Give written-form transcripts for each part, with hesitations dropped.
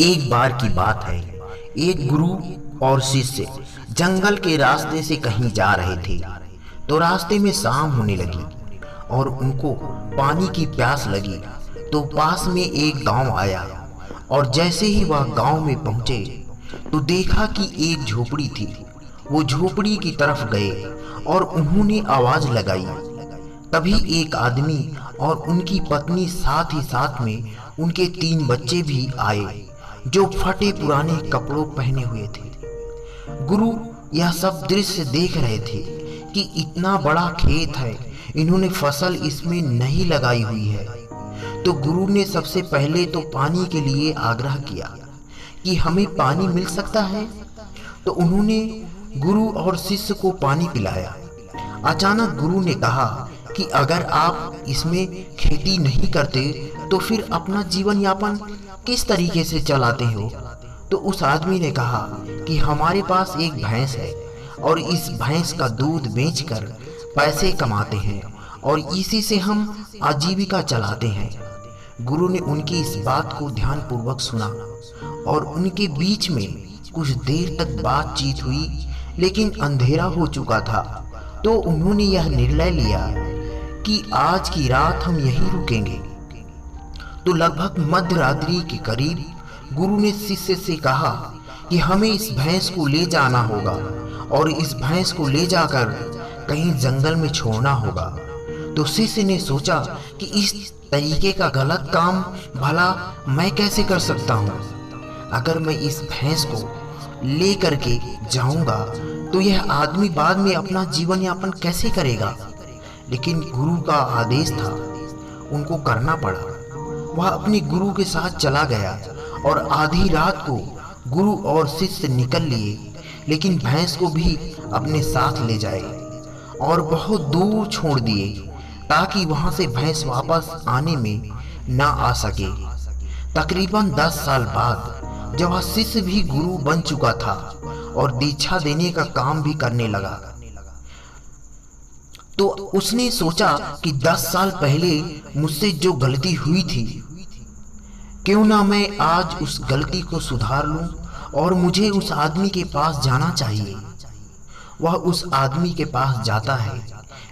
एक बार की बात है। एक गुरु और शिष्य जंगल के रास्ते से कहीं जा रहे थे। तो रास्ते में शाम होने लगी और उनको पानी की प्यास लगी। तो पास में एक गांव आया और जैसे ही वह गांव में पहुंचे तो देखा कि एक झोपड़ी थी। वो झोपड़ी की तरफ गए और उन्होंने आवाज लगाई। तभी एक आदमी और उनकी पत्नी साथ ही साथ में उनके 3 बच्चे भी आए जो फटे पुराने कपड़ों पहने हुए थे। गुरु यह सब दृश्य देख रहे थे कि इतना बड़ा खेत है, इन्होंने फसल इसमें नहीं लगाई हुई है। तो गुरु ने सबसे पहले तो पानी के लिए आग्रह किया कि हमें पानी मिल सकता है। तो उन्होंने गुरु और शिष्य को पानी पिलाया। अचानक गुरु ने कहा कि अगर आप इसमें खेती नहीं करते तो फिर अपना जीवन यापन किस तरीके से चलाते हो? तो उस आदमी ने कहा कि हमारे पास एक भैंस है और इस भैंस का दूध बेचकर पैसे कमाते हैं और इसी से हम आजीविका चलाते हैं। गुरु ने उनकी इस बात को ध्यानपूर्वक सुना और उनके बीच में कुछ देर तक बातचीत हुई, लेकिन अंधेरा हो चुका था। तो उन्होंने यह निर्णय लिया कि आज की रात हम यहीं रुकेंगे। तो लगभग मध्य रात्रि के करीब गुरु ने शिष्य से कहा कि हमें इस भैंस को ले जाना होगा और इस भैंस को ले जाकर कहीं जंगल में छोड़ना होगा। तो शिष्य ने सोचा कि इस तरीके का गलत काम भला मैं कैसे कर सकता हूँ? अगर मैं इस भैंस को ले करके जाऊंगा तो यह आदमी बाद में अपना जीवन यापन कैसे करेगा? लेकिन गुरु का आदेश था, उनको करना पड़ा। वह अपने गुरु के साथ चला गया और आधी रात को गुरु और शिष्य निकल लिए, लेकिन भैंस को भी अपने साथ ले जाए और बहुत दूर छोड़ दिए ताकि वहां से भैंस वापस आने में ना आ सके। तकरीबन 10 साल बाद जब वह शिष्य भी गुरु बन चुका था और दीक्षा देने का काम भी करने लगा, तो उसने सोचा कि 10 साल पहले मुझसे जो गलती हुई थी, क्यों ना मैं आज उस गलती को सुधार लूं और मुझे उस आदमी के पास जाना चाहिए। वह उस आदमी के पास जाता है,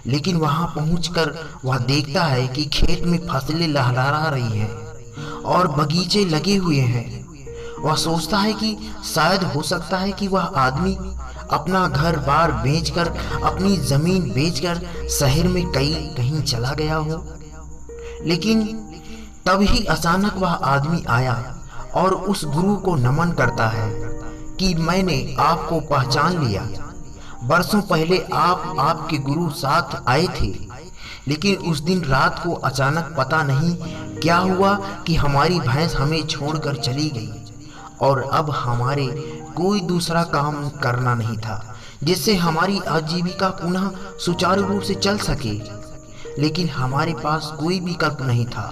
लेकिन वहां पहुंचकर वह देखता है कि खेत में फसलें लहरा रही हैं और बगीचे लगे हुए हैं। वह सोचता है कि शायद हो सकता है कि वह आदमी अपना घर बार बेचकर, अपनी जमीन बेचकर शहर में कहीं चला गया हो। लेकिन तभी अचानक वह आदमी आया और उस गुरु को नमन करता है कि मैंने आपको पहचान लिया। बरसों पहले आप आपके गुरु साथ आए थे, लेकिन उस दिन रात को अचानक पता नहीं क्या हुआ कि हमारी भैंस हमें छोड़कर चली गई और अब हमारे कोई दूसरा काम करना नहीं था जिससे हमारी आजीविका पुनः सुचारू रूप से चल सके। लेकिन हमारे पास कोई विकल्प नहीं था,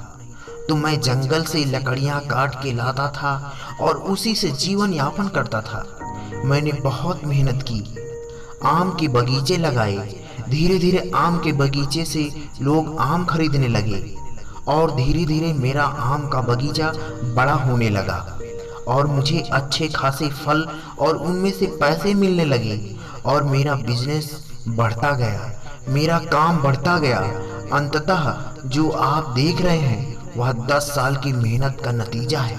तो मैं जंगल से लकड़ियां काट के लाता था और उसी से जीवन यापन करता था। मैंने बहुत मेहनत की, आम के बगीचे लगाए। धीरे धीरे आम के बगीचे से लोग आम खरीदने लगे और धीरे धीरे मेरा आम का बगीचा बड़ा होने लगा और मुझे अच्छे खासे फल और उनमें से पैसे मिलने लगे और मेरा बिजनेस बढ़ता गया, मेरा काम बढ़ता गया। अंततः जो आप देख रहे हैं वह 10 साल की मेहनत का नतीजा है।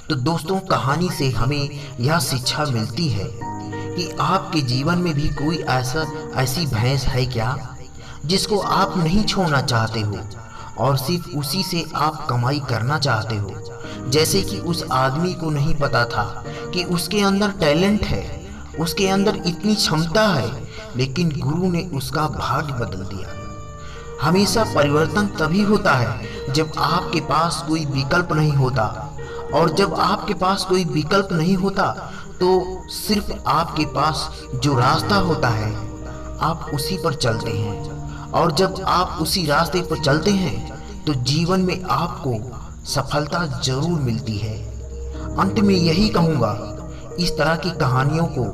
तो दोस्तों, कहानी से हमें यह शिक्षा मिलती है कि आपके जीवन में भी कोई ऐसी भैंस है क्या जिसको आप नहीं छोड़ना चाहते हो और सिर्फ उसी से आप कमाई करना चाहते हो। जैसे कि उस आदमी को नहीं पता था कि उसके अंदर टैलेंट है, उसके अंदर इतनी क्षमता है, लेकिन गुरु ने उसका भाग्य बदल दिया। हमेशा परिवर्तन तभी होता है जब आपके पास कोई विकल्प नहीं होता, और जब आपके पास कोई विकल्प नहीं होता तो सिर्फ आपके पास जो रास्ता होता है आप उसी पर चलते हैं, और जब आप उसी रास्ते पर चलते हैं तो जीवन में आपको सफलता जरूर मिलती है। अंत में यही कहूँगा, इस तरह की कहानियों को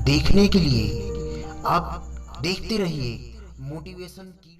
देखने के लिए आप देखते रहिए मोटिवेशन की